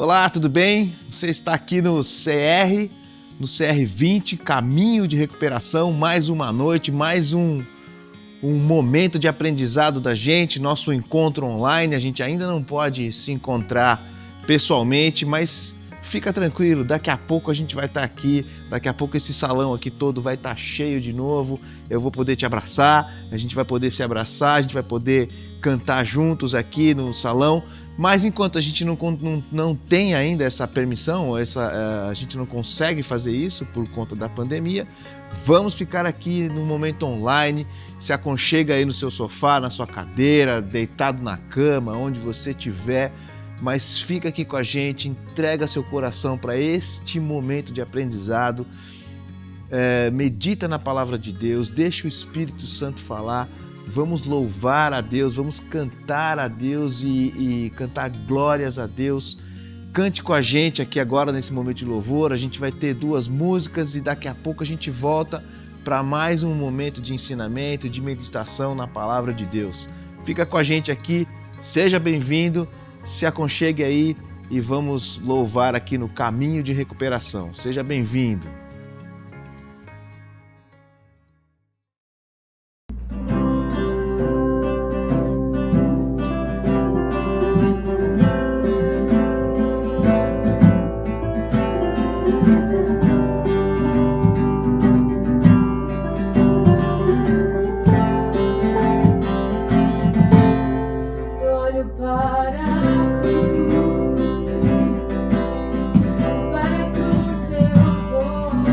Olá, tudo bem? Você está aqui no CR20, Caminho de Recuperação, mais uma noite, mais um momento de aprendizado da gente, nosso encontro online. A gente ainda não pode se encontrar pessoalmente, mas fica tranquilo, daqui a pouco a gente vai estar aqui, daqui a pouco esse salão aqui todo vai estar cheio de novo, eu vou poder te abraçar, a gente vai poder se abraçar, a gente vai poder cantar juntos aqui no salão. Mas enquanto a gente não tem ainda essa permissão, a gente não consegue fazer isso por conta da pandemia, vamos ficar aqui no momento online. Se aconchega aí no seu sofá, na sua cadeira, deitado na cama, onde você estiver, mas fica aqui com a gente, entrega seu coração para este momento de aprendizado, medita na palavra de Deus, deixa o Espírito Santo falar. Vamos louvar a Deus, vamos cantar a Deus e cantar glórias a Deus. Cante com a gente aqui agora nesse momento de louvor. A gente vai ter 2 músicas e daqui a pouco a gente volta para mais um momento de ensinamento, de meditação na palavra de Deus. Fica com a gente aqui, seja bem-vindo, se aconchegue aí e vamos louvar aqui no Caminho de Recuperação. Seja bem-vindo. Para a cruz eu vou.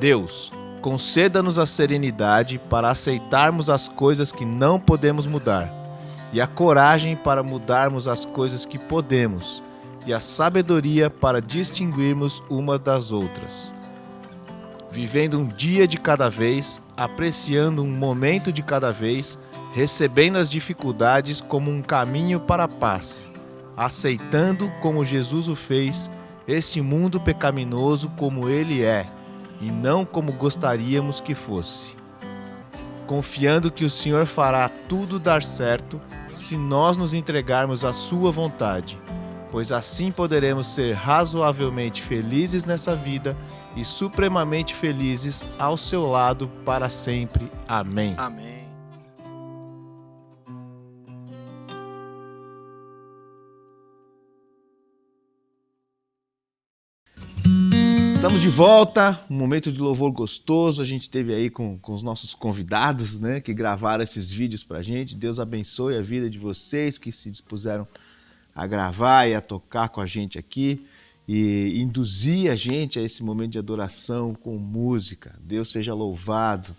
Deus, conceda-nos a serenidade para aceitarmos as coisas que não podemos mudar, e a coragem para mudarmos as coisas que podemos, e a sabedoria para distinguirmos umas das outras. Vivendo um dia de cada vez, apreciando um momento de cada vez, recebendo as dificuldades como um caminho para a paz, aceitando, como Jesus o fez, este mundo pecaminoso como ele é, e não como gostaríamos que fosse. Confiando que o Senhor fará tudo dar certo se nós nos entregarmos à sua vontade, pois assim poderemos ser razoavelmente felizes nessa vida e supremamente felizes ao seu lado para sempre. Amém. Amém. Estamos de volta, um momento de louvor gostoso. A gente teve aí com os nossos convidados, né, que gravaram esses vídeos pra gente. Deus abençoe a vida de vocês que se dispuseram a gravar e a tocar com a gente aqui e induzir a gente a esse momento de adoração com música. Deus seja louvado.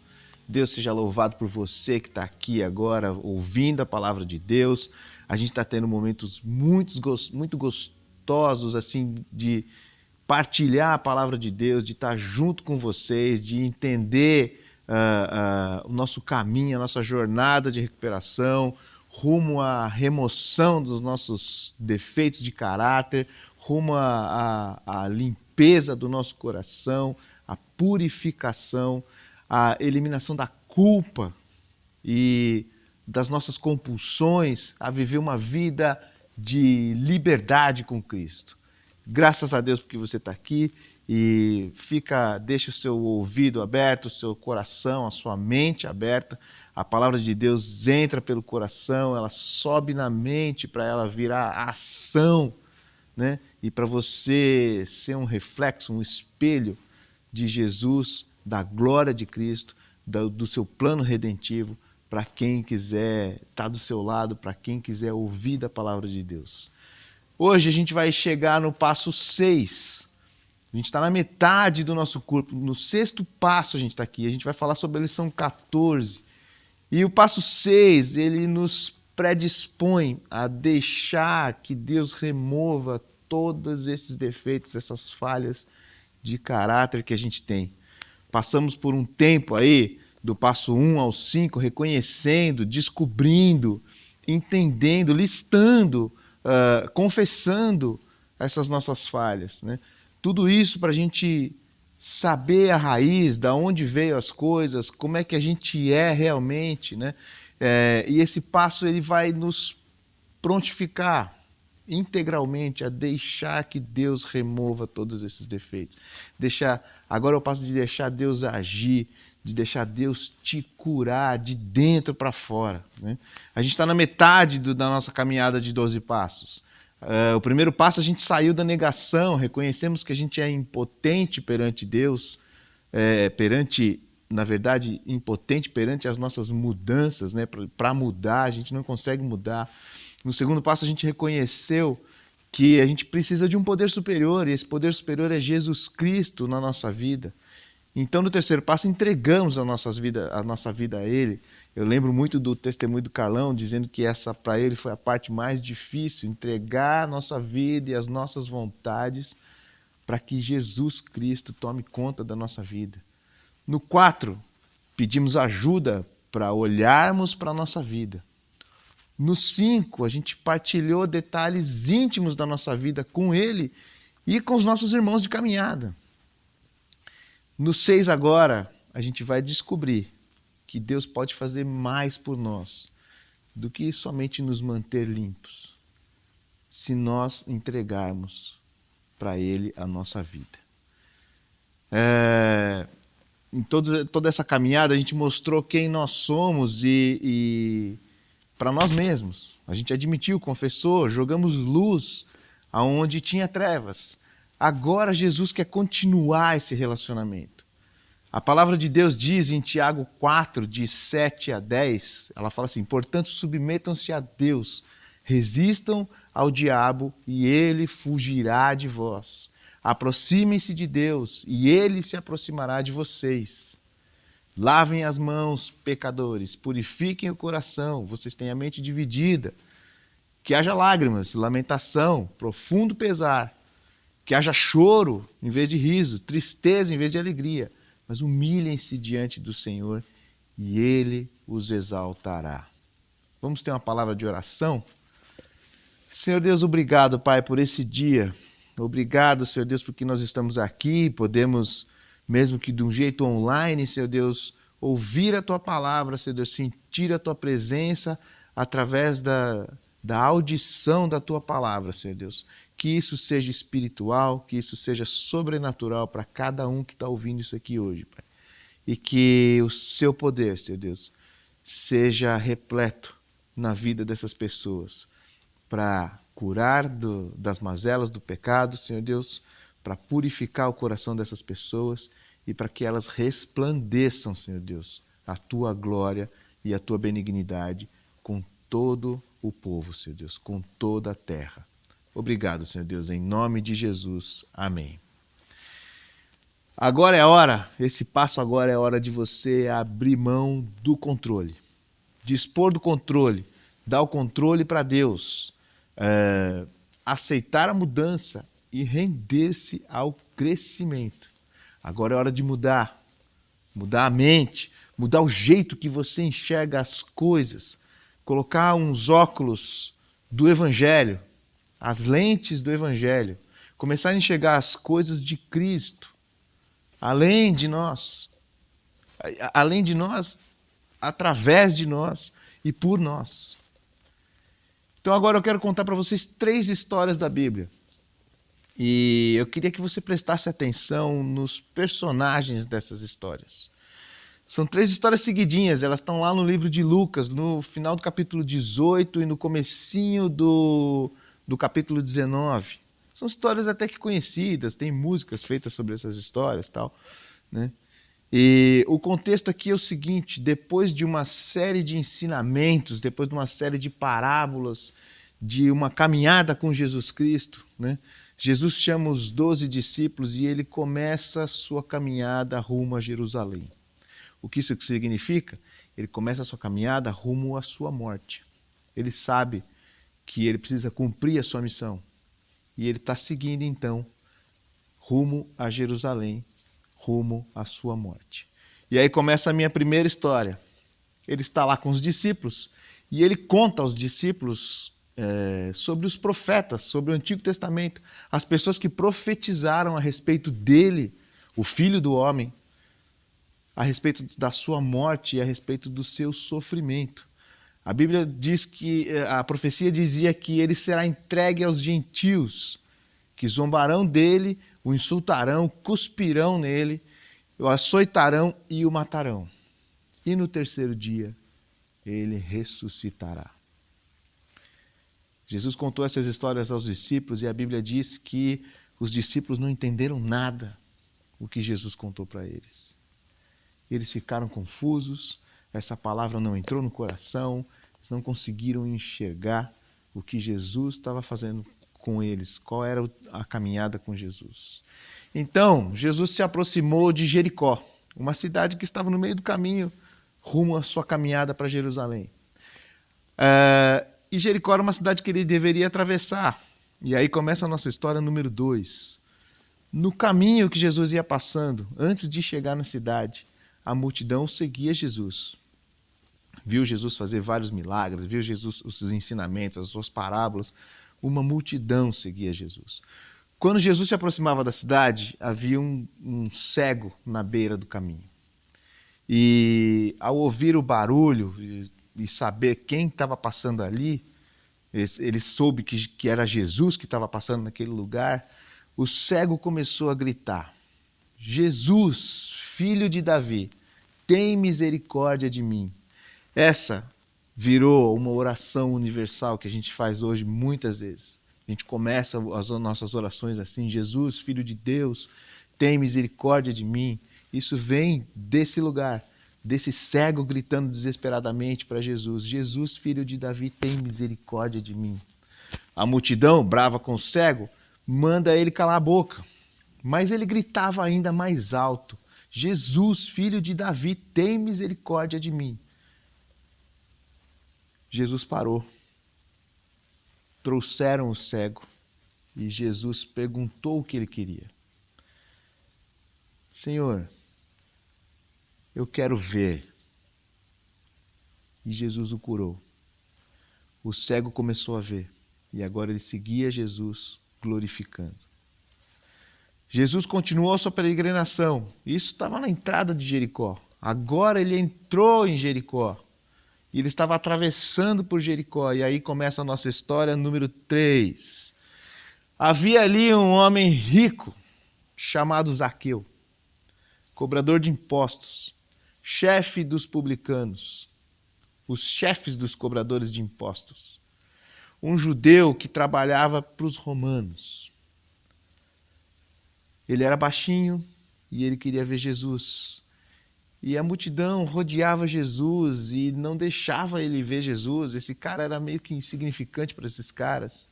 Deus seja louvado por você que está aqui agora ouvindo a palavra de Deus. A gente está tendo momentos muito gostosos assim de partilhar a palavra de Deus, de estar junto com vocês, de entender o nosso caminho, a nossa jornada de recuperação, rumo à remoção dos nossos defeitos de caráter, rumo à limpeza do nosso coração, à purificação, à eliminação da culpa e das nossas compulsões, a viver uma vida de liberdade com Cristo. Graças a Deus porque você está aqui e deixa o seu ouvido aberto, o seu coração, a sua mente aberta. A palavra de Deus entra pelo coração, ela sobe na mente para ela virar ação, né? E para você ser um reflexo, um espelho de Jesus, da glória de Cristo, do seu plano redentivo, para quem quiser estar do seu lado, para quem quiser ouvir da palavra de Deus. Hoje a gente vai chegar no passo 6. A gente está na metade do nosso corpo. No 6º passo a gente está aqui. A gente vai falar sobre a lição 14. E o passo 6, ele nos predispõe a deixar que Deus remova todos esses defeitos, essas falhas de caráter que a gente tem. Passamos por um tempo aí, do passo 1 ao 5, reconhecendo, descobrindo, entendendo, listando, confessando essas nossas falhas, né? Tudo isso para a gente saber a raiz, da onde veio as coisas, como é que a gente é realmente, né? E esse passo ele vai nos prontificar integralmente a deixar que Deus remova todos esses defeitos. Agora é o passo de deixar Deus agir, de deixar Deus te curar de dentro para fora, né? A gente está na metade da nossa caminhada de 12 passos. O primeiro passo, a gente saiu da negação, reconhecemos que a gente é impotente perante Deus, impotente perante as nossas mudanças, né? Para mudar, a gente não consegue mudar. No segundo passo, a gente reconheceu que a gente precisa de um poder superior, e esse poder superior é Jesus Cristo na nossa vida. Então, no terceiro passo, entregamos a nossa vida a Ele. Eu lembro muito do testemunho do Carlão, dizendo que essa, para ele, foi a parte mais difícil, entregar a nossa vida e as nossas vontades para que Jesus Cristo tome conta da nossa vida. No 4, pedimos ajuda para olharmos para a nossa vida. No 5, a gente partilhou detalhes íntimos da nossa vida com Ele e com os nossos irmãos de caminhada. No 6 agora, a gente vai descobrir que Deus pode fazer mais por nós do que somente nos manter limpos, se nós entregarmos para Ele a nossa vida. Em toda essa caminhada, a gente mostrou quem nós somos e para nós mesmos. A gente admitiu, confessou, jogamos luz aonde tinha trevas. Agora Jesus quer continuar esse relacionamento. A palavra de Deus diz em Tiago 4, de 7 a 10, ela fala assim: portanto, submetam-se a Deus, resistam ao diabo e ele fugirá de vós. Aproximem-se de Deus e Ele se aproximará de vocês. Lavem as mãos, pecadores, purifiquem o coração, vocês têm a mente dividida. Que haja lágrimas, lamentação, profundo pesar. Que haja choro em vez de riso, tristeza em vez de alegria. Mas humilhem-se diante do Senhor e Ele os exaltará. Vamos ter uma palavra de oração? Senhor Deus, obrigado, Pai, por esse dia. Obrigado, Senhor Deus, porque nós estamos aqui, podemos, mesmo que de um jeito online, Senhor Deus, ouvir a Tua palavra, Senhor Deus, sentir a Tua presença através da audição da Tua palavra, Senhor Deus. Que isso seja espiritual, que isso seja sobrenatural para cada um que está ouvindo isso aqui hoje, Pai. E que o Seu poder, Senhor Deus, seja repleto na vida dessas pessoas, para curar das mazelas do pecado, Senhor Deus, para purificar o coração dessas pessoas e para que elas resplandeçam, Senhor Deus, a Tua glória e a Tua benignidade com todo o povo, Senhor Deus, com toda a terra. Obrigado, Senhor Deus, em nome de Jesus. Amém. Agora é a hora, esse passo agora é a hora de você abrir mão do controle, dispor do controle, dar o controle para Deus, aceitar a mudança e render-se ao crescimento. Agora é hora de mudar a mente, mudar o jeito que você enxerga as coisas, colocar uns óculos do Evangelho, as lentes do Evangelho, começar a enxergar as coisas de Cristo, além de nós, através de nós e por nós. Então agora eu quero contar para vocês 3 histórias da Bíblia. E eu queria que você prestasse atenção nos personagens dessas histórias. São 3 histórias seguidinhas, elas estão lá no livro de Lucas, no final do capítulo 18 e no comecinho do capítulo 19. São histórias até que conhecidas, tem músicas feitas sobre essas histórias, tal, né? E o contexto aqui é o seguinte: depois de uma série de ensinamentos, depois de uma série de parábolas, de uma caminhada com Jesus Cristo, né? Jesus chama os 12 discípulos e ele começa a sua caminhada rumo a Jerusalém. O que isso significa? Ele começa a sua caminhada rumo à sua morte. Ele sabe que ele precisa cumprir a sua missão. E ele está seguindo, então, rumo a Jerusalém, rumo à sua morte. E aí começa a minha primeira história. Ele está lá com os discípulos e ele conta aos discípulos sobre os profetas, sobre o Antigo Testamento, as pessoas que profetizaram a respeito dele, o Filho do Homem, a respeito da sua morte e a respeito do seu sofrimento. A Bíblia diz que a profecia dizia que ele será entregue aos gentios, que zombarão dele, o insultarão, cuspirão nele, o açoitarão e o matarão. E no terceiro dia ele ressuscitará. Jesus contou essas histórias aos discípulos e a Bíblia diz que os discípulos não entenderam nada o que Jesus contou para eles. Eles ficaram confusos, essa palavra não entrou no coração, eles não conseguiram enxergar o que Jesus estava fazendo com eles, qual era a caminhada com Jesus. Então, Jesus se aproximou de Jericó, uma cidade que estava no meio do caminho rumo à sua caminhada para Jerusalém. E Jericó era uma cidade que ele deveria atravessar. E aí começa a nossa história número 2. No caminho que Jesus ia passando, antes de chegar na cidade, a multidão seguia Jesus. Viu Jesus fazer vários milagres, viu Jesus, os seus ensinamentos, as suas parábolas. Uma multidão seguia Jesus. Quando Jesus se aproximava da cidade, havia um cego na beira do caminho. E ao ouvir o barulho e saber quem estava passando ali, ele soube que era Jesus que estava passando naquele lugar, o cego começou a gritar: Jesus, filho de Davi, tem misericórdia de mim. Essa virou uma oração universal que a gente faz hoje muitas vezes. A gente começa as nossas orações assim: Jesus, filho de Deus, tem misericórdia de mim. Isso vem desse lugar, desse cego gritando desesperadamente para Jesus: Jesus, filho de Davi, tem misericórdia de mim. A multidão, brava com o cego, manda ele calar a boca. Mas ele gritava ainda mais alto: Jesus, filho de Davi, tem misericórdia de mim. Jesus parou. Trouxeram o cego e Jesus perguntou o que ele queria. Senhor, eu quero ver. E Jesus o curou. O cego começou a ver e agora ele seguia Jesus glorificando. Jesus continuou a sua peregrinação. Isso estava na entrada de Jericó. Agora ele entrou em Jericó. E ele estava atravessando por Jericó. E aí começa a nossa história número 3. Havia ali um homem rico, chamado Zaqueu, cobrador de impostos, chefe dos publicanos, os chefes dos cobradores de impostos. Um judeu que trabalhava para os romanos. Ele era baixinho e ele queria ver Jesus. E a multidão rodeava Jesus e não deixava ele ver Jesus. Esse cara era meio que insignificante para esses caras.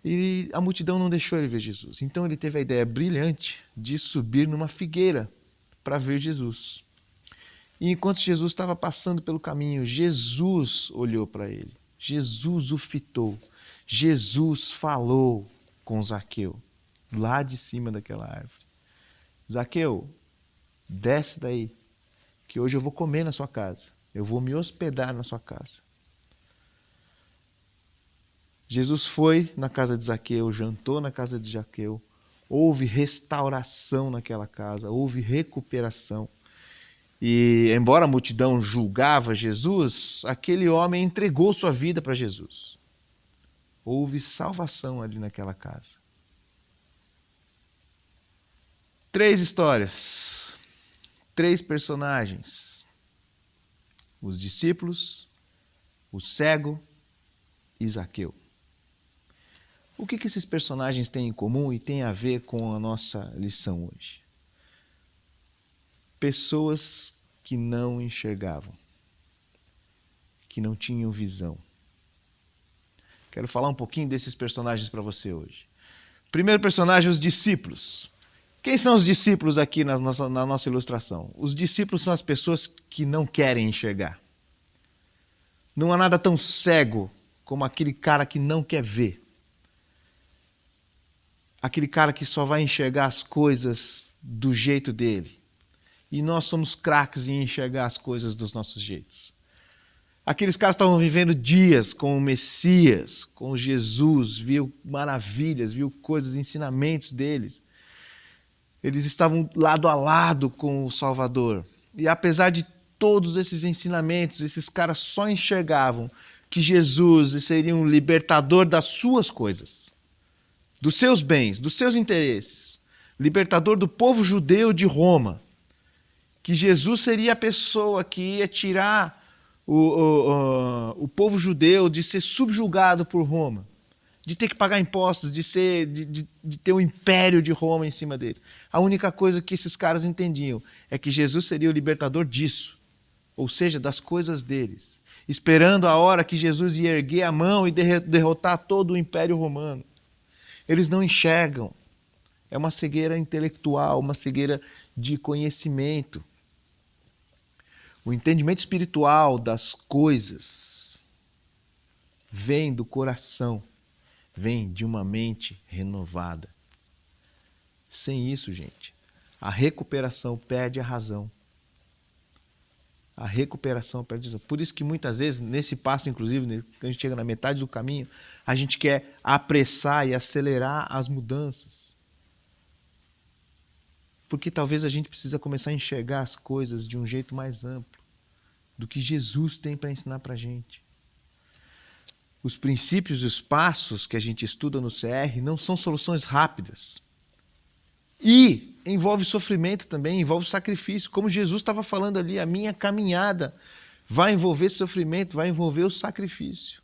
E a multidão não deixou ele ver Jesus. Então ele teve a ideia brilhante de subir numa figueira para ver Jesus. E enquanto Jesus estava passando pelo caminho, Jesus olhou para ele. Jesus o fitou. Jesus falou com Zaqueu, lá de cima daquela árvore. Zaqueu, desce daí, que hoje eu vou comer na sua casa. Eu vou me hospedar na sua casa. Jesus foi na casa de Zaqueu, jantou na casa de Zaqueu. Houve restauração naquela casa, houve recuperação. E embora a multidão julgava Jesus, aquele homem entregou sua vida para Jesus. Houve salvação ali naquela casa. 3 histórias, 3 personagens: os discípulos, o cego e Zaqueu. O que esses personagens têm em comum e têm a ver com a nossa lição hoje? Pessoas que não enxergavam, que não tinham visão. Quero falar um pouquinho desses personagens para você hoje. Primeiro personagem, os discípulos. Quem são os discípulos aqui na nossa ilustração? Os discípulos são as pessoas que não querem enxergar. Não há nada tão cego como aquele cara que não quer ver. Aquele cara que só vai enxergar as coisas do jeito dele. E nós somos craques em enxergar as coisas dos nossos jeitos. Aqueles caras estavam vivendo dias com o Messias, com Jesus, viu maravilhas, viu coisas, ensinamentos deles. Eles estavam lado a lado com o Salvador. E apesar de todos esses ensinamentos, esses caras só enxergavam que Jesus seria um libertador das suas coisas, dos seus bens, dos seus interesses, libertador do povo judeu de Roma, que Jesus seria a pessoa que ia tirar o povo judeu de ser subjugado por Roma, de ter que pagar impostos, de ter o império de Roma em cima deles. A única coisa que esses caras entendiam é que Jesus seria o libertador disso, ou seja, das coisas deles, esperando a hora que Jesus ia erguer a mão e derrotar todo o império romano. Eles não enxergam. É uma cegueira intelectual, uma cegueira de conhecimento. O entendimento espiritual das coisas vem do coração, vem de uma mente renovada. Sem isso, gente, a recuperação perde a razão. A recuperação perde a razão. Por isso que muitas vezes, nesse passo, inclusive, quando a gente chega na metade do caminho, a gente quer apressar e acelerar as mudanças. Porque talvez a gente precisa começar a enxergar as coisas de um jeito mais amplo do que Jesus tem para ensinar para a gente. Os princípios e os passos que a gente estuda no CR não são soluções rápidas. E envolve sofrimento também, envolve sacrifício. Como Jesus estava falando ali, a minha caminhada vai envolver sofrimento, vai envolver o sacrifício.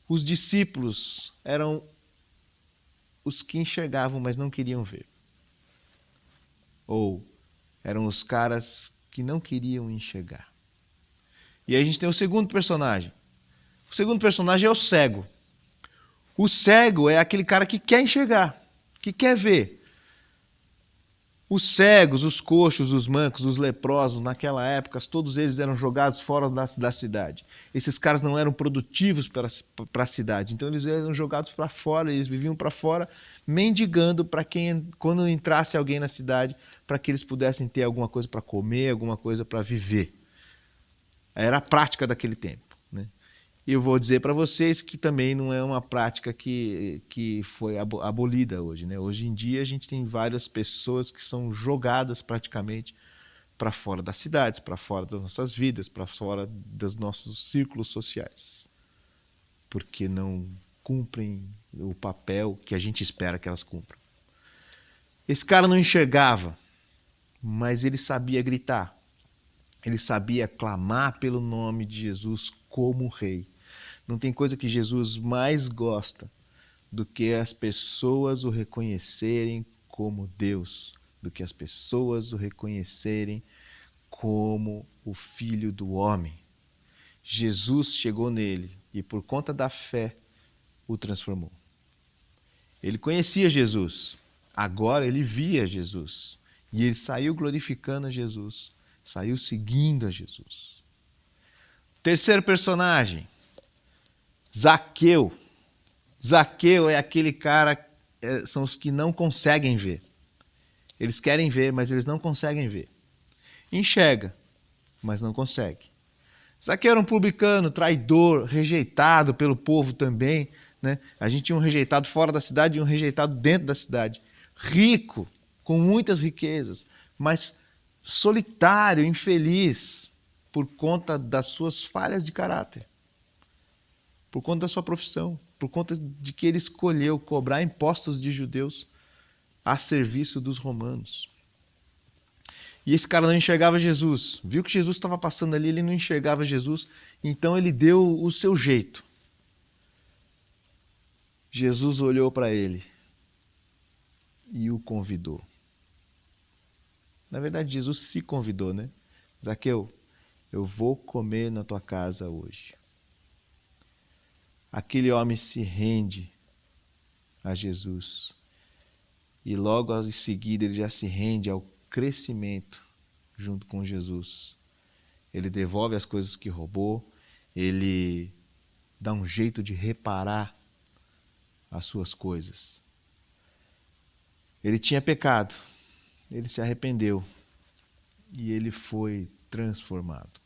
Os discípulos eram os que enxergavam, mas não queriam ver. Ou eram os caras que não queriam enxergar. E aí a gente tem o segundo personagem. O segundo personagem é o cego. O cego é aquele cara que quer enxergar, que quer ver, Os cegos, os coxos, os mancos, os leprosos, naquela época, todos eles eram jogados fora da cidade. Esses caras não eram produtivos para a cidade, então eles eram jogados para fora, eles viviam para fora, mendigando para quando entrasse alguém na cidade, para que eles pudessem ter alguma coisa para comer, alguma coisa para viver. Era a prática daquele tempo, né? E eu vou dizer para vocês que também não é uma prática que foi abolida hoje, né? Hoje em dia a gente tem várias pessoas que são jogadas praticamente para fora das cidades, para fora das nossas vidas, para fora dos nossos círculos sociais, porque não cumprem o papel que a gente espera que elas cumpram. Esse cara não enxergava, mas ele sabia gritar. Ele sabia clamar pelo nome de Jesus como rei. Não tem coisa que Jesus mais gosta do que as pessoas o reconhecerem como Deus, do que as pessoas o reconhecerem como o Filho do Homem. Jesus chegou nele e, por conta da fé, o transformou. Ele conhecia Jesus, agora ele via Jesus e ele saiu glorificando a Jesus, saiu seguindo a Jesus. Terceiro personagem, Zaqueu. Zaqueu é aquele cara, são os que não conseguem ver. Eles querem ver, mas eles não conseguem ver. Enxerga, mas não consegue. Zaqueu era um publicano, traidor, rejeitado pelo povo também, né? A gente tinha um rejeitado fora da cidade e um rejeitado dentro da cidade. Rico, com muitas riquezas, mas solitário, infeliz, por conta das suas falhas de caráter, por conta da sua profissão, por conta de que ele escolheu cobrar impostos de judeus a serviço dos romanos. E esse cara não enxergava Jesus. Viu que Jesus estava passando ali, ele não enxergava Jesus, então ele deu o seu jeito. Jesus olhou para ele e o convidou. Na verdade, Jesus se convidou, né? Zaqueu, eu vou comer na tua casa hoje. Aquele homem se rende a Jesus. E logo em seguida ele já se rende ao crescimento junto com Jesus. Ele devolve as coisas que roubou, ele dá um jeito de reparar as suas coisas. Ele tinha pecado, ele se arrependeu e ele foi transformado.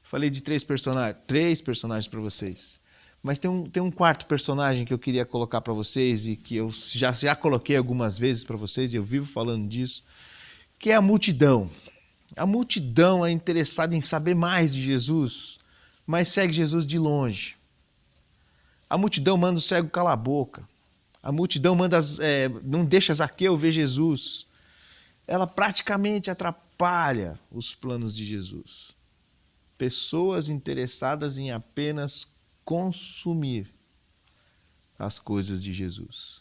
Falei de três personagens para vocês. Mas tem um quarto personagem que eu queria colocar para vocês e que eu já coloquei algumas vezes para vocês e eu vivo falando disso, que é a multidão. A multidão é interessada em saber mais de Jesus, mas segue Jesus de longe. A multidão manda o cego calar a boca. A multidão não deixa Zaqueu ver Jesus. Ela praticamente atrapalha os planos de Jesus. Pessoas interessadas em apenas consumir as coisas de Jesus.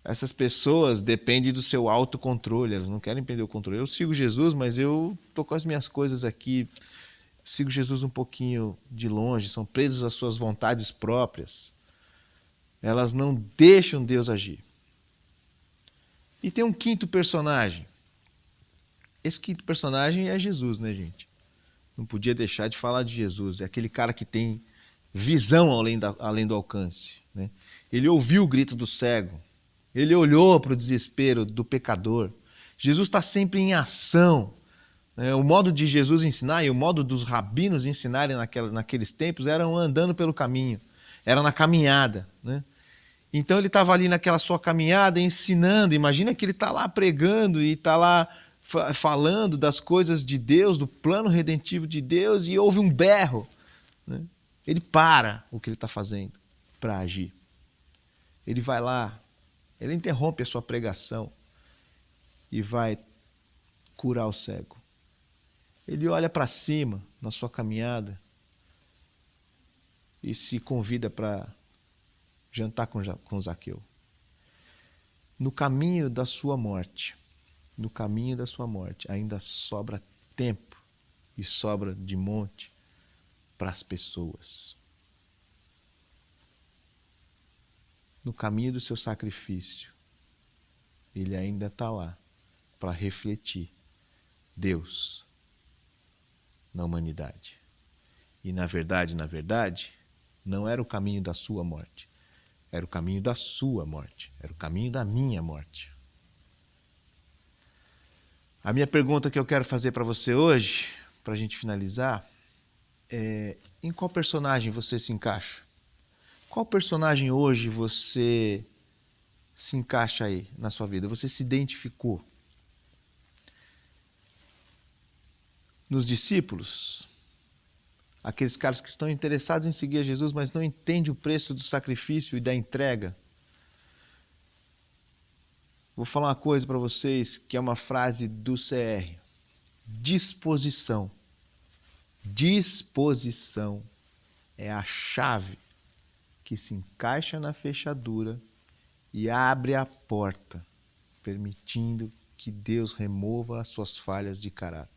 Essas pessoas dependem do seu autocontrole, elas não querem perder o controle. Eu sigo Jesus, mas eu estou com as minhas coisas aqui, sigo Jesus um pouquinho de longe, são presas às suas vontades próprias. Elas não deixam Deus agir. E tem um quinto personagem. Esse quinto personagem é Jesus, né, gente? Não podia deixar de falar de Jesus. É aquele cara que tem visão além do alcance, né? Ele ouviu o grito do cego. Ele olhou para o desespero do pecador. Jesus está sempre em ação. O modo de Jesus ensinar e o modo dos rabinos ensinarem naqueles tempos era andando pelo caminho. Era na caminhada, né? Então ele estava ali naquela sua caminhada ensinando. Imagina que ele está lá pregando e está lá falando das coisas de Deus, do plano redentivo de Deus, e houve um berro, né? Ele para o que ele está fazendo para agir. Ele vai lá, ele interrompe a sua pregação e vai curar o cego. Ele olha para cima na sua caminhada e se convida para jantar com Zaqueu. No caminho da sua morte, ainda sobra tempo e sobra de monte para as pessoas. No caminho do seu sacrifício, ele ainda está lá para refletir Deus na humanidade. E na verdade, não era o caminho da sua morte, era o caminho da sua morte, era o caminho da minha morte. A minha pergunta que eu quero fazer para você hoje, para a gente finalizar, é: em qual personagem você se encaixa? Qual personagem hoje você se encaixa aí na sua vida? Você se identificou? Nos discípulos, aqueles caras que estão interessados em seguir a Jesus, mas não entendem o preço do sacrifício e da entrega. Vou falar uma coisa para vocês que é uma frase do CR. Disposição. Disposição é a chave que se encaixa na fechadura e abre a porta, permitindo que Deus remova as suas falhas de caráter.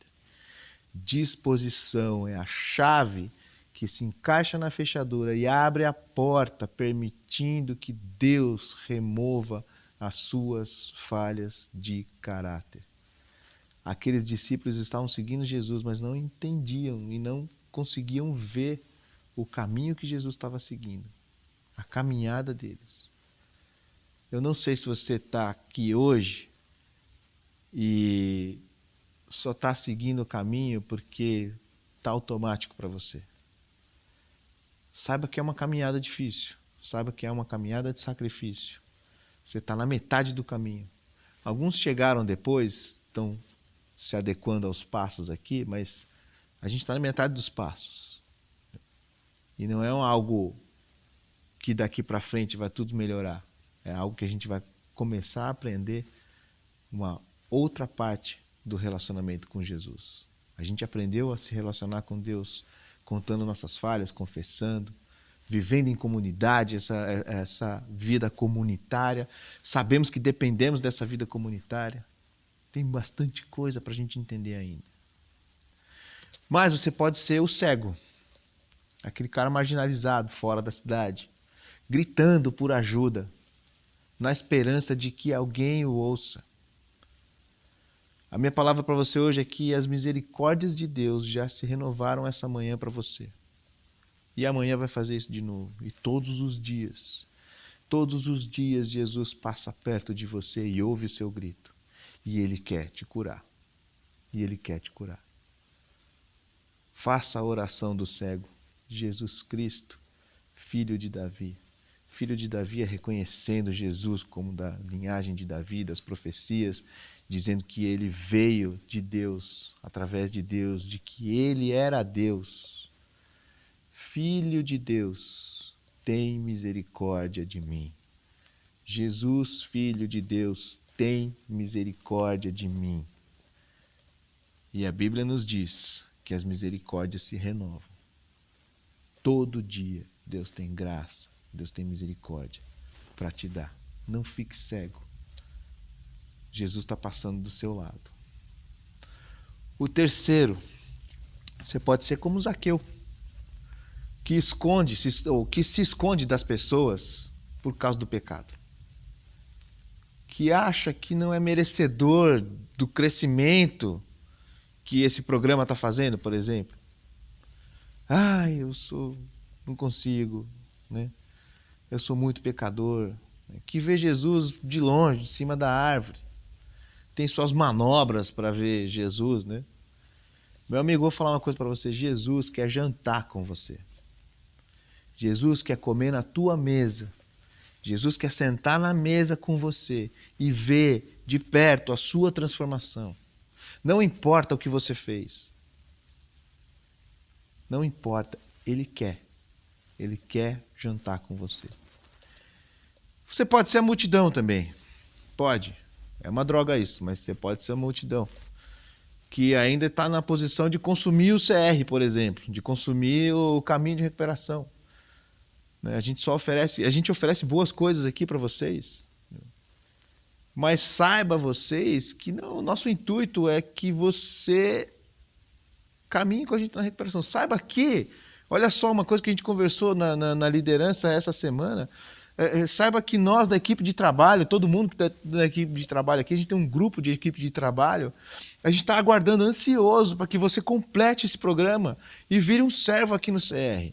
Disposição é a chave que se encaixa na fechadura e abre a porta, permitindo que Deus remova as suas falhas de caráter. Aqueles discípulos estavam seguindo Jesus, mas não entendiam e não conseguiam ver o caminho que Jesus estava seguindo, a caminhada deles. Eu não sei se você está aqui hoje e só está seguindo o caminho porque está automático para você. Saiba que é uma caminhada difícil, saiba que é uma caminhada de sacrifício. Você está na metade do caminho. Alguns chegaram depois, estão se adequando aos passos aqui, mas a gente está na metade dos passos. E não é algo que daqui para frente vai tudo melhorar. É algo que a gente vai começar a aprender uma outra parte do relacionamento com Jesus. A gente aprendeu a se relacionar com Deus contando nossas falhas, confessando, vivendo em comunidade, essa vida comunitária. Sabemos que dependemos dessa vida comunitária. Tem bastante coisa para a gente entender ainda. Mas você pode ser o cego, aquele cara marginalizado fora da cidade, gritando por ajuda, na esperança de que alguém o ouça. A minha palavra para você hoje é que as misericórdias de Deus já se renovaram essa manhã para você. E amanhã vai fazer isso de novo. E todos os dias Jesus passa perto de você e ouve o seu grito. E Ele quer te curar. E Ele quer te curar. Faça a oração do cego. Jesus Cristo, filho de Davi. Filho de Davi é reconhecendo Jesus como da linhagem de Davi, das profecias, dizendo que ele veio de Deus, através de Deus, de que ele era Deus. Filho de Deus, tem misericórdia de mim. Jesus, Filho de Deus, tem misericórdia de mim. E a Bíblia nos diz que as misericórdias se renovam. Todo dia Deus tem graça, Deus tem misericórdia para te dar. Não fique cego. Jesus está passando do seu lado. O terceiro, você pode ser como Zaqueu, que se esconde das pessoas por causa do pecado, que acha que não é merecedor do crescimento que esse programa está fazendo, por exemplo. Não consigo, né? Eu sou muito pecador. Que vê Jesus de longe, de cima da árvore. Tem suas manobras para ver Jesus, né? Meu amigo, vou falar uma coisa para você. Jesus quer jantar com você. Jesus quer comer na tua mesa. Jesus quer sentar na mesa com você e ver de perto a sua transformação. Não importa o que você fez. Não importa. Ele quer. Ele quer jantar com você. Você pode ser a multidão também. Pode. É uma droga isso, mas você pode ser a multidão. Que ainda está na posição de consumir o CR, por exemplo. De consumir o caminho de recuperação. A gente oferece boas coisas aqui para vocês. Mas saiba vocês que o nosso intuito é que você caminhe com a gente na recuperação. Saiba que, olha só uma coisa que a gente conversou na liderança essa semana, Saiba que nós da equipe de trabalho, todo mundo que está da equipe de trabalho aqui, a gente tem um grupo de equipe de trabalho, a gente está aguardando ansioso para que você complete esse programa e vire um servo aqui no CR.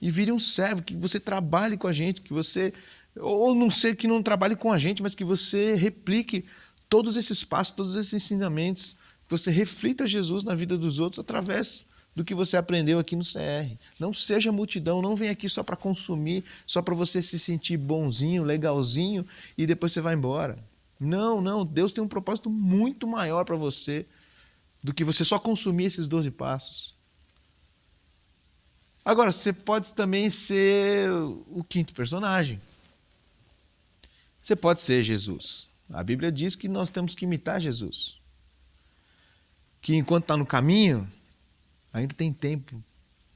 E vire um servo, que você trabalhe com a gente, que você, ou não sei, que não trabalhe com a gente, mas que você replique todos esses passos, todos esses ensinamentos, que você reflita Jesus na vida dos outros através do que você aprendeu aqui no CR. Não seja multidão, não vem aqui só para consumir, só para você se sentir bonzinho, legalzinho e depois você vai embora. Não, Deus tem um propósito muito maior para você do que você só consumir esses 12 passos. Agora, você pode também ser o quinto personagem. Você pode ser Jesus. A Bíblia diz que nós temos que imitar Jesus. Que enquanto está no caminho, ainda tem tempo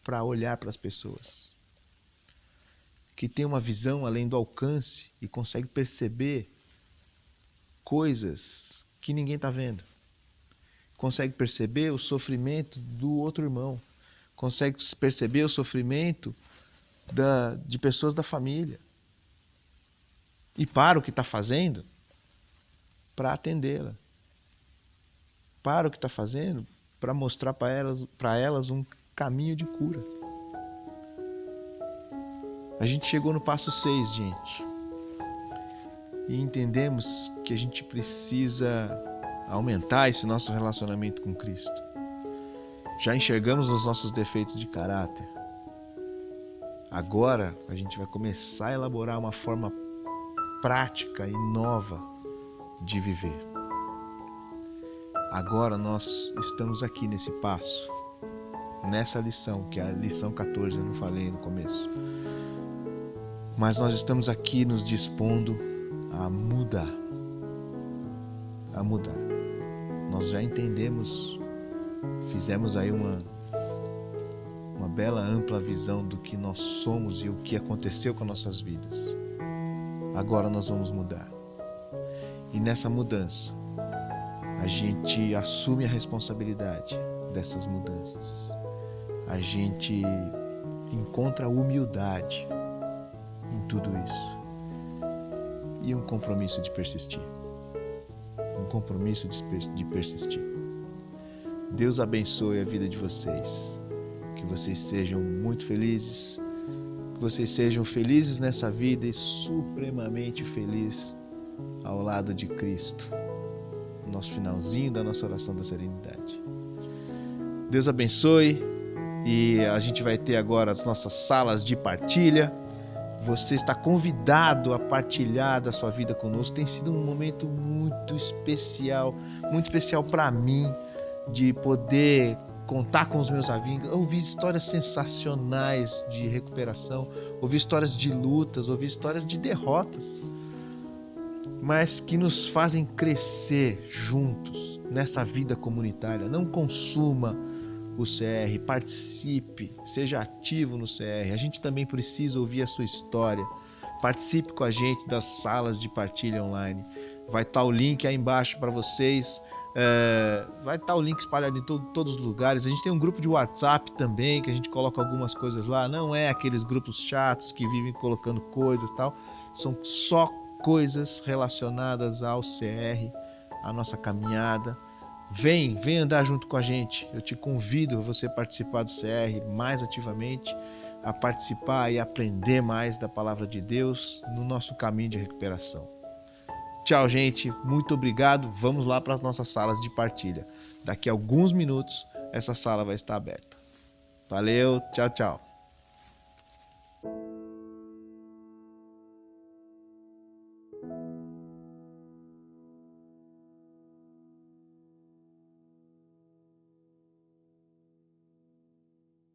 para olhar para as pessoas. Que tem uma visão além do alcance e consegue perceber coisas que ninguém está vendo. Consegue perceber o sofrimento do outro irmão. Consegue perceber o sofrimento de pessoas da família. E para o que está fazendo para atendê-la. Para o que está fazendo para mostrar para elas um caminho de cura. A gente chegou no passo 6, gente. E entendemos que a gente precisa aumentar esse nosso relacionamento com Cristo. Já enxergamos os nossos defeitos de caráter. Agora a gente vai começar a elaborar uma forma prática e nova de viver. Agora nós estamos aqui nesse passo, nessa lição, que é a lição 14, eu não falei no começo. Mas nós estamos aqui nos dispondo a mudar. A mudar. Nós já entendemos, fizemos aí uma bela, ampla visão do que nós somos e o que aconteceu com as nossas vidas. Agora nós vamos mudar. E nessa mudança, a gente assume a responsabilidade dessas mudanças. A gente encontra humildade em tudo isso. E um compromisso de persistir. Um compromisso de persistir. Deus abençoe a vida de vocês. Que vocês sejam muito felizes. Que vocês sejam felizes nessa vida e supremamente felizes ao lado de Cristo. No nosso finalzinho da nossa oração da serenidade. Deus abençoe. E a gente vai ter agora as nossas salas de partilha. Você está convidado a partilhar da sua vida conosco. Tem sido um momento muito especial para mim, de poder contar com os meus amigos, ouvir histórias sensacionais de recuperação, ouvir histórias de lutas, ouvir histórias de derrotas, mas que nos fazem crescer juntos nessa vida comunitária. Não consuma o CR, participe, seja ativo no CR. A gente também precisa ouvir a sua história. Participe com a gente das salas de partilha online. Vai estar o link aí embaixo para vocês. Vai estar o link espalhado em todos os lugares. A gente tem um grupo de WhatsApp também, que a gente coloca algumas coisas lá. Não é aqueles grupos chatos que vivem colocando coisas e tal. São só coisas relacionadas ao CR, a nossa caminhada. Vem andar junto com a gente. Eu te convido a você participar do CR mais ativamente, a participar e aprender mais da palavra de Deus no nosso caminho de recuperação. Tchau, gente. Muito obrigado. Vamos lá para as nossas salas de partilha. Daqui a alguns minutos, essa sala vai estar aberta. Valeu. Tchau, tchau.